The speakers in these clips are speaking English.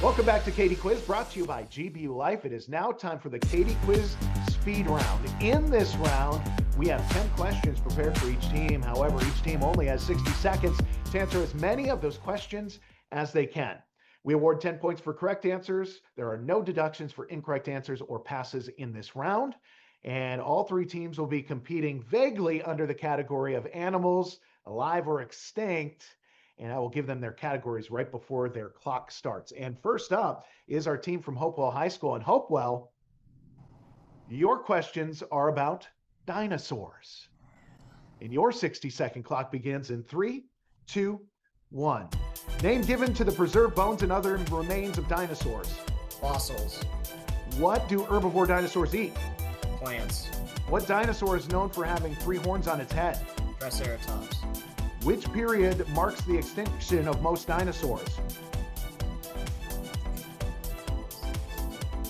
Welcome back to Katie Quiz, brought to you by GBU Life. It is now time for the Katie Quiz Speed Round. In this round, we have 10 questions prepared for each team. However, each team only has 60 seconds to answer as many of those questions as they can. We award 10 points for correct answers. There are no deductions for incorrect answers or passes in this round. And all three teams will be competing vaguely under the category of animals, alive or extinct. And I will give them their categories right before their clock starts. And first up is our team from Hopewell High School. And Hopewell, your questions are about dinosaurs. And your 60-second clock begins in 3, 2, 1. Name given to the preserved bones and other remains of dinosaurs. Fossils. What do herbivore dinosaurs eat? Plants. What dinosaur is known for having 3 horns on its head? Triceratops. Which period marks the extinction of most dinosaurs?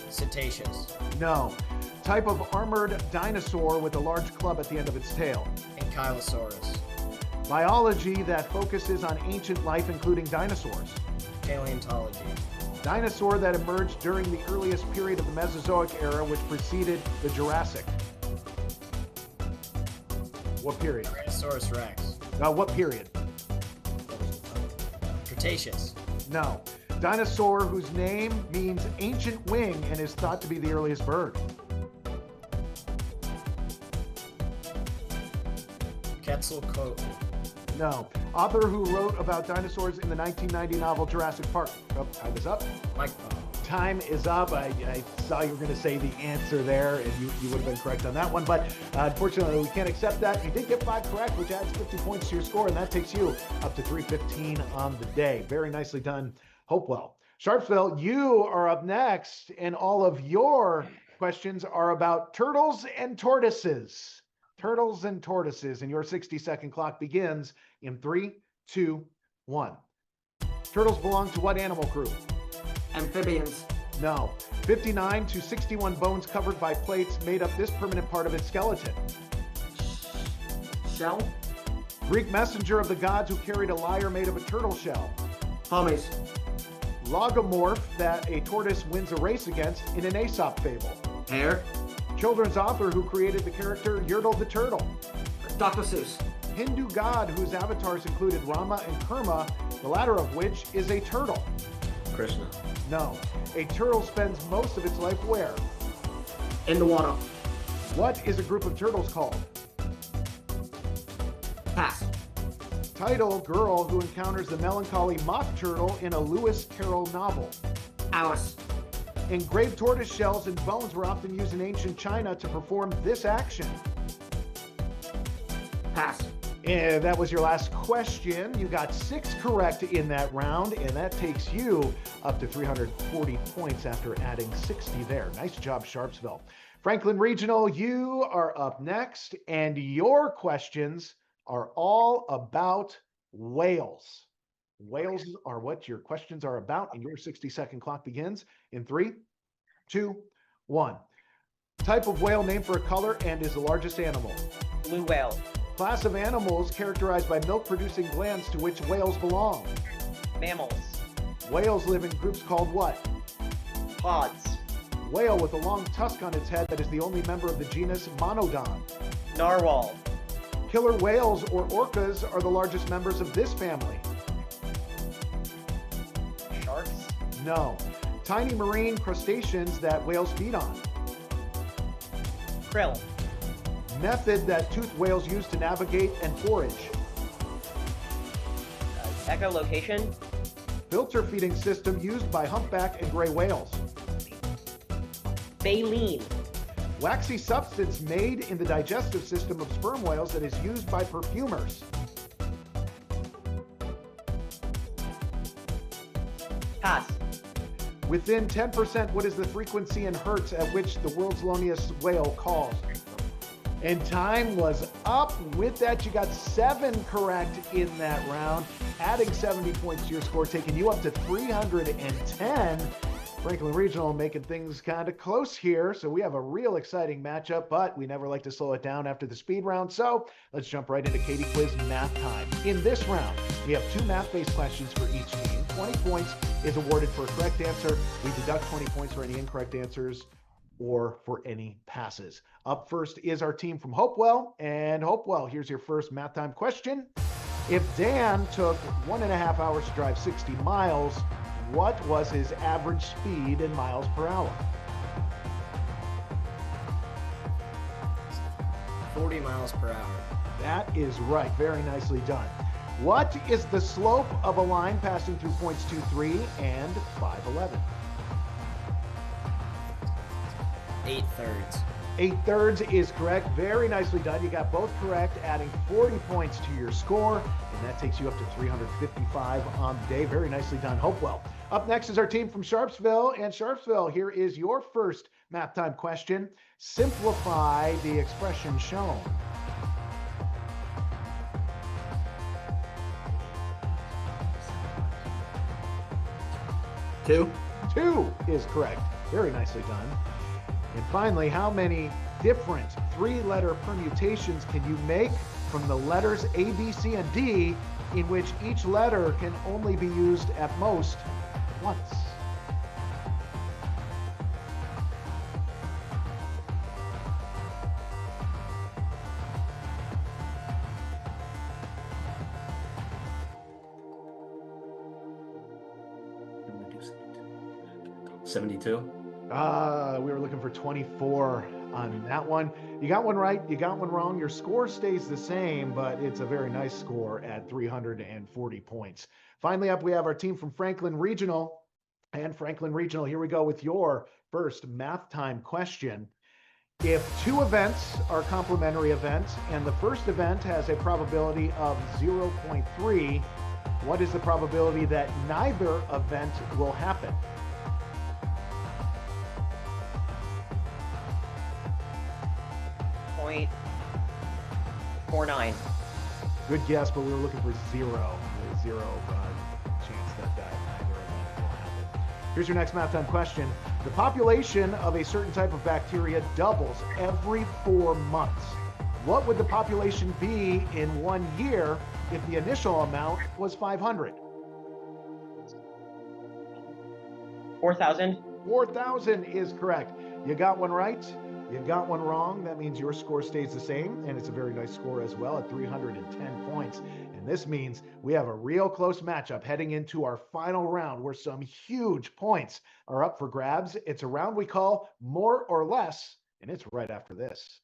Cetaceous. No. Type of armored dinosaur with a large club at the end of its tail. Ankylosaurus. Biology that focuses on ancient life, including dinosaurs. Paleontology. Dinosaur that emerged during the earliest period of the Mesozoic era, which preceded the Jurassic. What period? Tyrannosaurus rex. What period? Cretaceous. No. Dinosaur whose name means ancient wing and is thought to be the earliest bird. Quetzalcoatl. No. Author who wrote about dinosaurs in the 1990 novel Jurassic Park. Oh, time is up. Mike. Time is up. I saw you were going to say the answer there, and you would have been correct on that one. But unfortunately, we can't accept that. You did get 5 correct, which adds 50 points to your score, and that takes you up to 315 on the day. Very nicely done, Hopewell. Sharpsville, you are up next, and all of your questions are about turtles and tortoises. Turtles and tortoises, and your 60-second clock begins in 3, 2, 1. Turtles belong to what animal group? Amphibians. No. 59 to 61 bones covered by plates made up this permanent part of its skeleton. Shell. Greek messenger of the gods who carried a lyre made of a turtle shell. Hermes. Logomorph that a tortoise wins a race against in an Aesop fable. Hare. Children's author who created the character Yertle the turtle. Dr. Seuss. Hindu god whose avatars included Rama and Kurma, the latter of which is a turtle. Krishna. No. A turtle spends most of its life where? In the water. What is a group of turtles called? Pass. Title, girl who encounters the melancholy mock turtle in a Lewis Carroll novel. Alice. Engraved tortoise shells and bones were often used in ancient China to perform this action. Pass. And that was your last question. You got 6 correct in that round, and that takes you up to 340 points after adding 60 there. Nice job, Sharpsville. Franklin Regional, you are up next, and your questions are all about whales. Whales are what your questions are about, and your 60-second clock begins in 3, 2, 1. Type of whale named for a color and is the largest animal. Blue whale. Class of animals characterized by milk-producing glands to which whales belong. Mammals. Whales live in groups called what? Pods. Whale with a long tusk on its head that is the only member of the genus Monodon. Narwhal. Killer whales or orcas are the largest members of this family. Sharks. No. Tiny marine crustaceans that whales feed on. Krill. Method that toothed whales use to navigate and forage. Echolocation. Filter feeding system used by humpback and gray whales. Baleen. Waxy substance made in the digestive system of sperm whales that is used by perfumers. Pass. Within 10%, what is the frequency in hertz at which the world's loneliest whale calls? And time was up. With that, you got 7 correct in that round, adding 70 points to your score, taking you up to 310. Franklin Regional making things kind of close here. So we have a real exciting matchup, but we never like to slow it down after the speed round. So let's jump right into Katie Quiz math time. In this round, we have 2 math-based questions for each team. 20 points is awarded for a correct answer. We deduct 20 points for any incorrect answers or for any passes. Up first is our team from Hopewell. And Hopewell, here's your first math time question. If Dan took 1.5 hours to drive 60 miles, what was his average speed in miles per hour? 40 miles per hour. That is right. Very nicely done. What is the slope of a line passing through points 2, 3, and 5, 11? 8/3. 8/3 is correct. Very nicely done. You got both correct, adding 40 points to your score, and that takes you up to 355 on the day. Very nicely done, Hopewell. Up next is our team from Sharpsville. And Sharpsville, here is your first math time question. Simplify the expression shown. Two. 2 is correct. Very nicely done. And finally, how many different 3-letter permutations can you make from the letters A, B, C, and D, in which each letter can only be used at most once? I'm gonna do 72. We were looking for 24 on that one. You got one right, you got one wrong. Your score stays the same, but it's a very nice score at 340 points. Finally up, we have our team from Franklin Regional. And Franklin Regional, here we go with your first math time question. If 2 events are complementary events and the first event has a probability of 0.3, what is the probability that neither event will happen? .49. Good guess, but we were looking for 0. There's 0 chance that neither event will happen. Here's your next math time question. The population of a certain type of bacteria doubles every 4 months. What would the population be in 1 year if the initial amount was 500? 4,000. 4,000 is correct. You got one right. You got one wrong. That means your score stays the same, and it's a very nice score as well at 310 points. And this means we have a real close matchup heading into our final round where some huge points are up for grabs. It's a round we call More or Less, and it's right after this.